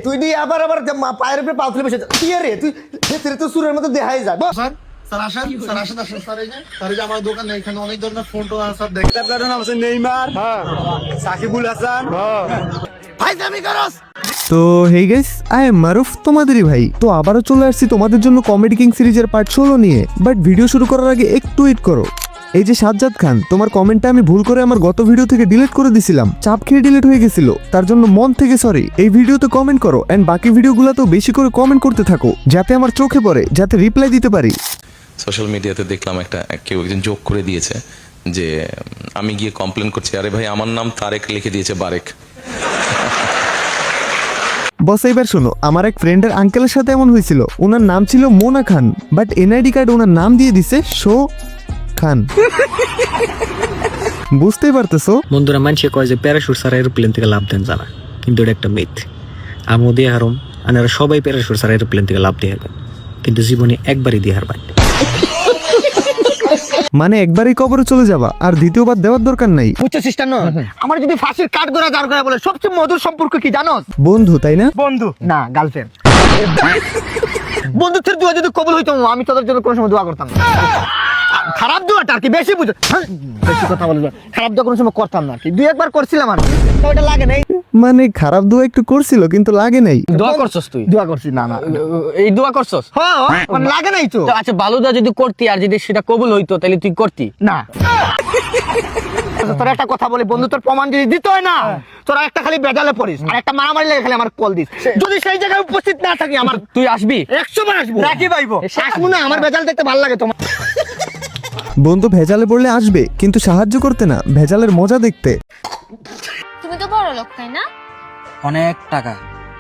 তুই দিয়ে আবার পায়ের উপরে পা তুলে বসে কি রে তুই তো সুরের মতো দেখাই যায় আমার দোকানে এখানে অনেক ধরনের ফোন টোন আছে দেখতে আপনার নাম আছে নেইমার, সাকিবুল হাসান। তো হেই গাইস, আই এম মারুফ, তোমাদেরই ভাই। তো আবারও চলে আসছি তোমাদের জন্য কমেডি কিং সিরিজের পার্ট 16 নিয়ে। বাট ভিডিও শুরু করার আগে একটু ওয়েট করো। এই যে সাজ্জাদ খান, তোমার কমেন্টটা আমি ভুল করে আমার গত ভিডিও থেকে ডিলিট করে দিছিলাম, চাপ খেয়ে ডিলিট হয়ে গেছিল, তার জন্য মন থেকে সরি। এই ভিডিওতে কমেন্ট করো এন্ড বাকি ভিডিওগুলোতেও বেশি করে কমেন্ট করতে থাকো, যাতে আমার চোখে পড়ে, যাতে রিপ্লাই দিতে পারি। সোশ্যাল মিডিয়াতে দেখলাম কেউ একজন যোগ করে দিয়েছে যে আমি গিয়ে কমপ্লেন করছি, আরে ভাই আমার নাম তারেক লিখে দিয়েছে বারেক। বস এইবার শোনো, আমার এক ফ্রেন্ডের আঙ্কেলের সাথে এমন হয়েছিল। ওনার নাম ছিল মোনা খান, বাট এনআইডি কার্ড ওনার নাম দিয়ে দিছে শো খান। বুঝতেই পারতেছো? বন্ধুরা, মানুষে কয় যে প্যারাশুট ছাড়া এরোপ্লেন থেকে লাভ দেন জানা, কিন্তু এটা একটা মিথ। আমও দিয়ে হারম, আনারা সবাই প্যারাশুট ছাড়া এরোপ্লেন থেকে লাভ দিয়ে হারবেন, কিন্তু জীবনে একবারই দিয়ে হারবেন। মানে একবারই কবরে চলে যাবা, আর দ্বিতীয়বার দেওয়ার দরকার নাই। বুঝছিস না? আমার যদি ফাঁসির কাঠ গোড়া দাঁড় করে বলে সবচেয়ে মধুর সম্পর্ক কি জানো? বন্ধু, তাই না? বন্ধু না, গার্লফ্রেন্ড। বন্ধুত্বের দোয়া যদি কবুল হইতো, আমি তোদের জন্য কোনো সময় দোয়া করতাম না। খারাপ দোয়াটা আর কি বেশি বুঝো, বেশি কথা বলবো। খারাপ দোয়া কোনো সময় করতাম না, দুই একবার করছিলাম আর ওটা লাগে নাই। মানে খারাপ দোয়া একটু করছিল, কিন্তু লাগে নাই। দোয়া করছস তুই? দোয়া করছি না না, এই দোয়া করছস? হ্যাঁ মানে লাগে নাই তো। আচ্ছা, ভালো দোয়া যদি করতি আর যদি সেটা কবুল হইতো তাহলে তুই করতি না? তোর একটা কথা বলি, বন্ধু তোর প্রমাণ যদি দিতে হয় না, তোরা একটা খালি বেজালে পড়িস আর একটা মারামারি লেগে খালি আমার কল দিস। যদি সেই জায়গায় উপস্থিত না থাকি, আমার তুই আসবি? 100 বার আসবো। রাখি পাইবো, আসবো না। আমার বেজাল দেখতে ভালো লাগে তোমার। বন্ধু ভেজালে পড়লে আসবে, কিন্তু সাহায্য করতে না, ভেজালের মজা দেখতে। তুমি তো বড় লোক, তাই না? অনেক টাকা।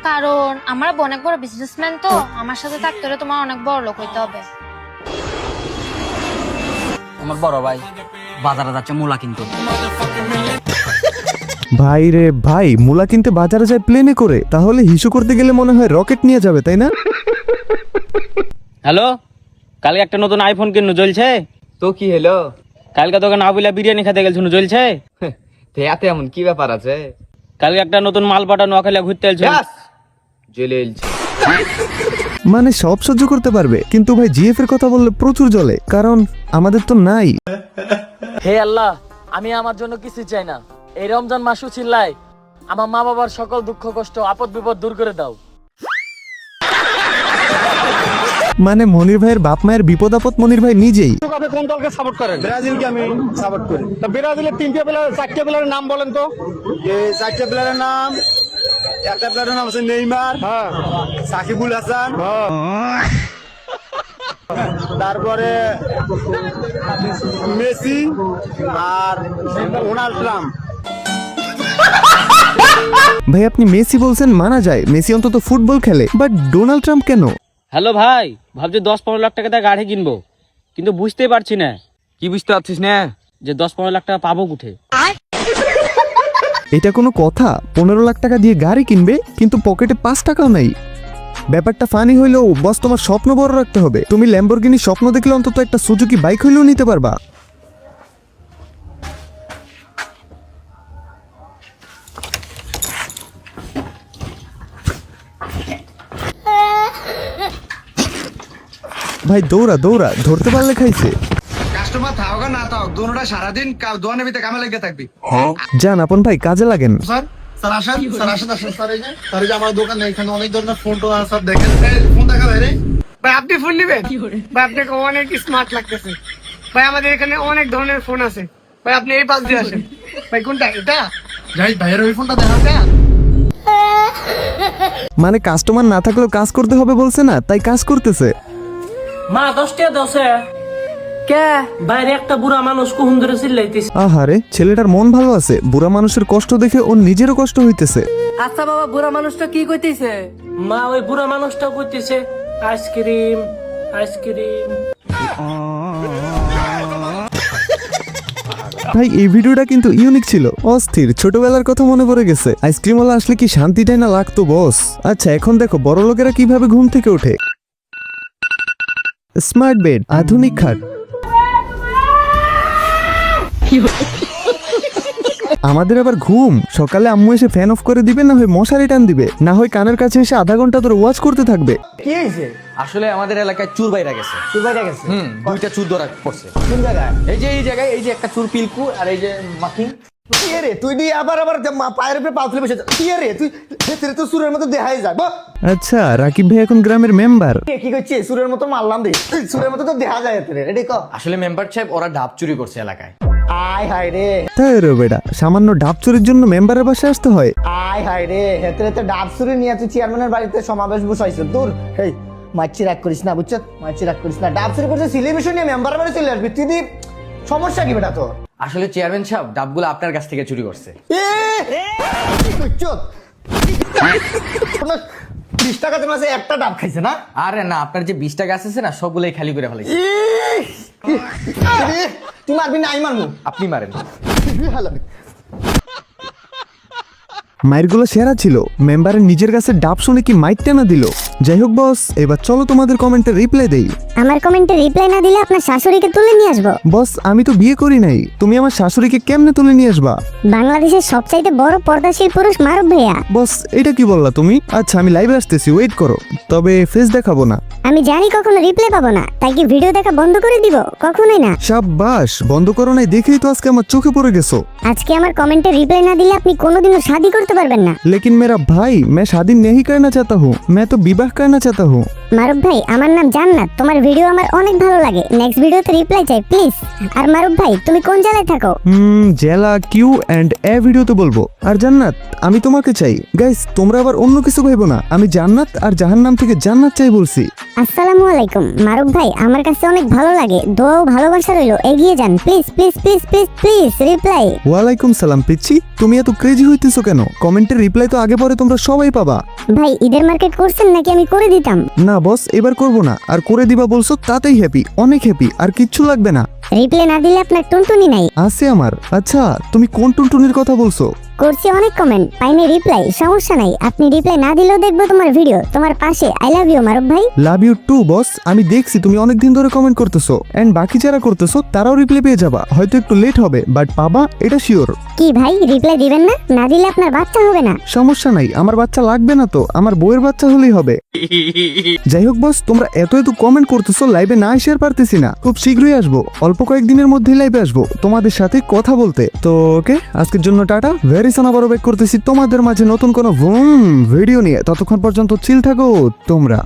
কারণ আমার অনেক বড় বিজনেসম্যান, তো আমার সাথে থাকতে হলে তোমার অনেক বড় লোক হইতে হবে। আমার বড় ভাই বাজারে যাচ্ছে মূলা কিনতে। ভাই রে ভাই, মুলা কিনতে বাজারে যায় প্লেনে করে? তাহলে হিসু করতে গেলে মনে হয় রকেট নিয়ে যাবে, তাই না? হ্যালো, কালকে একটা নতুন আইফোন কিনো চলছে তো কি হলো? কালকে তোকে না বলে বিরিয়ানি খেতে গেছিল চলছে। এতে এমন কি ব্যাপার আছে? কালকে একটা নতুন মাল পাটা নোয়াখালী ঘুরতে এলছে। জেলে এলছে। মানে সব সহ্য করতে পারবে, কিন্তু ভাই জিএফ এর কথা বললে প্রচুর জ্বলে, কারণ আমাদের তো নাই। হে আল্লাহ, আমি আমার জন্য কিছু চাই না, এই রমজান মাসও চিল্লাই আমার মা বাবার সকল দুঃখ কষ্ট আপদ বিপদ দূর করে দাও। মানে মনির ভাইয়ের বাপ মায়ের বিপদ আপদ মনির ভাই নিজেই। আপনি কোন দলকে সাপোর্ট করেন? ব্রাজিলকে আমি সাপোর্ট করি। তা ব্রাজিলের 4টে প্লেয়ারের নাম বলেন তো। এই 4টে প্লেয়ারের নাম, একটা প্লেয়ারের নাম আছে নেইমার, সাকিবুল হাসান, তারপরে মেসি আর ডোনাল্ড ট্রাম্প। ভাই আপনি মেসি বলছেন মানা যায়, মেসি অন্তত ফুটবল খেলে, বাট ডোনাল্ড ট্রাম্প কেন? হ্যালো ভাই, ভাবছি 10-15 লাখ টাকা দিয়ে গাড়ি কিনবো, কিন্তু বুঝতেই পারছি না। কি বুঝতে পারছিস না? যে 10-15 লাখ টাকা পাবো কোঠে? এটা কোনো কথা? 15 লাখ টাকা দিয়ে গাড়ি কিনবে, কিন্তু পকেটে 5 টাকাও নাই। ব্যাপারটা ফানি হইলেও বস, তোমার স্বপ্ন বড় রাখতে হবে। তুমি ল্যাম্বরগিনি স্বপ্ন দেখলে অন্তত একটা সুজুকি বাইক হইলেও নিতে পারবা। ভাই দৌড়া দৌড়া, ধরতে পারলে খাইছে। কাস্টমার থাক না থাক, দুটোটা সারাদিন দোকানের ভিতরে কামে লেগে থাকবি। যান আপন ভাই, কাজে লাগেন। স্যার আসেন, স্যার এই যে আমার দোকানে এখানে অনেক ধরনের ফোন টোন আছে, দেখেন। ফোন দেখা ভাই রে ভাই, আপনি ফোন নেবেন? ভাই আপনাকে অনেক স্মার্ট লাগতেছে ভাই, আমাদের এখানে অনেক ধরনের ফোন আছে ভাই, আপনি এই পাশ দিয়ে আসেন। ভাই কোনটা এটা? যাই ভাইয়ের ওই ফোনটা দেখা যায়। মানে কাস্টমার না থাকলেও কাজ করতে হবে বলছে না, তাই কাজ করতেছে। মা 10 টাকা দোসে কে? বাইরে একটা বুড়া মানুষ কুহুন ধরে চিল্লাইতেছে। আহারে, ছেলেটার মন ভালো আছে, বুড়া মানুষের কষ্ট দেখে ওর নিজেরও কষ্ট হইতেছে। আচ্ছা বাবা, বুড়া মানুষটা কি কইতেছে? মা ওই বুড়া মানুষটা কইতেছে আইসক্রিম আইসক্রিম। ভাই এই ভিডিওটা কিন্তু ইউনিক ছিল, অস্থির, ছোটবেলার কথা মনে পড়ে গেছে। আইসক্রিমওয়ালা আসলে কি শান্তিটাই না লাগতো বস। আচ্ছা এখন দেখো বড় লোকেরা কিভাবে ঘুম থেকে ওঠে। স্মার্ট বেড, আধুনিক খাট। আমাদের আবার ঘুম। সকালে আম্মু এসে ফ্যান অফ করে দিবে, না হয় মশারি টান দিবে, না হয় কানের কাছে এসে আধা ঘন্টা ধরে ওয়াচ করতে থাকবে। কি হয়েছে? আসলে আমাদের এলাকায় চুর বাইরা গেছে। তুই বাইরে গেছে? দুইটা চুর ধরা পড়ছে। কোন জায়গায়? এই জায়গায় এই যে একটা চুর পিলকু আর এই যে মাখিং। কি রে তুই দিয়ে আবার পায়ের উপরে পা তুলে বসে কি রে তুই ভেতরে তো সুরের মতো দেখাই যায়। আচ্ছা, রাকিব ভাই এখন গ্রামের মেম্বার। কি করছিস? সুরের মতো মারলাম রে, সুরের মতো তো দেখা যায় এতে রে। ক আসলে মেম্বার সাহেব ওরা ডাব চুরি করছে এলাকায়। আয় হায় রে, তাই রে বেটা, সামান্য ডাব চুরির জন্য মেম্বারের বাসায় আসতে হয়? আয় হায় রে, হেতে হেতে ডাব সুরে নিয়ে তুই চেয়ারম্যানের বাড়িতে সমাবেশ বসাইছ। দূর হেই মাছি রাগ করিস না, বুঝছ? মাছি রাগ করিস না। ডাব চুরি করছে সিলিমিশন নিয়ে মেম্বারের বাড়ি চলে আসবি তুই। সমস্যা কি বেটা তোর? আসলে চেয়ারম্যান সাহেব ডাবগুলো আপনার কাছ থেকে চুরি করছে। 20 টাকাতে মাসে একটা ডাব খাইছে না? আরে না, আপনার যে 20 টাকা আছে না সবগুলোই খালি করে ফেলাইছে। তুই মারবি না? আমি মারবো। আপনি মারেন। মাইরগুলো সেরা ছিল, মেম্বারের নিজের কাছে ডাব শুনে কি মাইক টেনা দিল। যাই হোক বস, এবার চলো তোমাদের কমেন্টে রিপ্লাই দেই। আমার কমেন্টে রিপ্লাই না দিলে আপনার শাশুড়িকে তুলে নিয়ে আসবো। বস, আমি তো বিয়ে করি নাই, তুমি আমার শাশুড়িকে কেমনে তুলে নিয়ে আসবা? বাংলাদেশের সবচাইতে বড় পর্দাশীল পুরুষ মারুফ ভাইয়া। বস, এটা কি বললা তুমি? আচ্ছা, আমি লাইভে আসতেছি, ওয়েট করো। তবে ফেস দেখাবো না। আমি জানি কখনো রিপ্লাই পাবো না, তাই কি ভিডিও দেখা বন্ধ করে দিব? কখনোই না। সাব্বাস, বন্ধ করো নাই দেখেই তো আজকে আমার চোখে পড়ে গেছো। আজকে আমার কমেন্টে রিপ্লাই না দিলে আপনি কোনোদিনও শাদি করতে পারবেন না। लेकिन मेरा भाई, मैं शादी नहीं करना चाहता हूँ, मैं तो विवाह करना चाहता हूँ। মারুফ ভাই, আমার নাম জান্নাত, তোমার ভিডিও আমার অনেক ভালো লাগে, নেক্সট ভিডিওতে রিপ্লাই চাই প্লিজ। আর মারুফ ভাই, তুমি কোন জেলায় থাকো? জেলা কিউ এন্ড এ ভিডিওতে বলবো। আর জান্নাত, আমি তোমাকে চাই। গাইস, তোমরা আবার অন্য কিছু ভাইবো না, আমি জান্নাত আর জাহান্নাম থেকে জান্নাত চাই বলছি। আসসালামু আলাইকুম মারুফ ভাই, আমার কাছে অনেক ভালো লাগে, দোয়া ও ভালোবাসা রইলো, এগিয়ে যান please please please please please reply. ওয়ালাইকুম সালাম পিচ্ছি, তুমি এত ক্রেজি হইতেছো কেন? কমেন্টের রিপ্লাই তো আগে পরে তোমরা সবাই পাবা। ভাই, ঈদের মার্কেট করছেন নাকি আমি করে দিতাম? না বস, এবার করবো না, আর করে দিবা বলছো তাতেই হ্যাপি, অনেক হ্যাপি, আর কিচ্ছু লাগবে না। রিপ্লাই না দিলে আপনার টুনটুনি নাই। আছে আমার। আচ্ছা, তুমি কোন টুনটুনির কথা বলছো? করছি অনেক কমেন্ট, পাইনি রিপ্লাই, সমস্যা নাই, আপনি রিপ্লাই না দিলেও দেখবো তোমার ভিডিও, তোমার পাশে। আই লাভ ইউ মারুফ ভাই। লাভ ইউ টু বস, আমি দেখছি তুমি অনেকদিন ধরে কমেন্ট করতেছো, এন্ড বাকি যারা করতেছো তারাও রিপ্লাই পেয়ে যাবা, হয়তো একটু লেট হবে, বাট পাবা, এটা শিওর। কি ভাই, রিপ্লাই দিবেন না? না দিলে আপনার বাচ্চা হবে না। সমস্যা নাই, আমার বাচ্চা লাগবে না তো, আমার বউয়ের বাচ্চা হলেই হবে। যাই হোক বস, তোমরা এত এত কমেন্ট করতেছো, লাইভে না এসে আর পারতেছি না, খুব শীঘ্রই আসবো, অল্প কয়েকদিনের মধ্যেই লাইভে আসবো তোমাদের সাথে কথা বলতে। তো ওকে, আজকের জন্য টাটা, ভেরি সোন, আবারও ব্যাক করতেছি তোমাদের মাঝে নতুন কোনো ভিডিও নিয়ে। ততক্ষণ পর্যন্ত চিল থাকো তোমরা।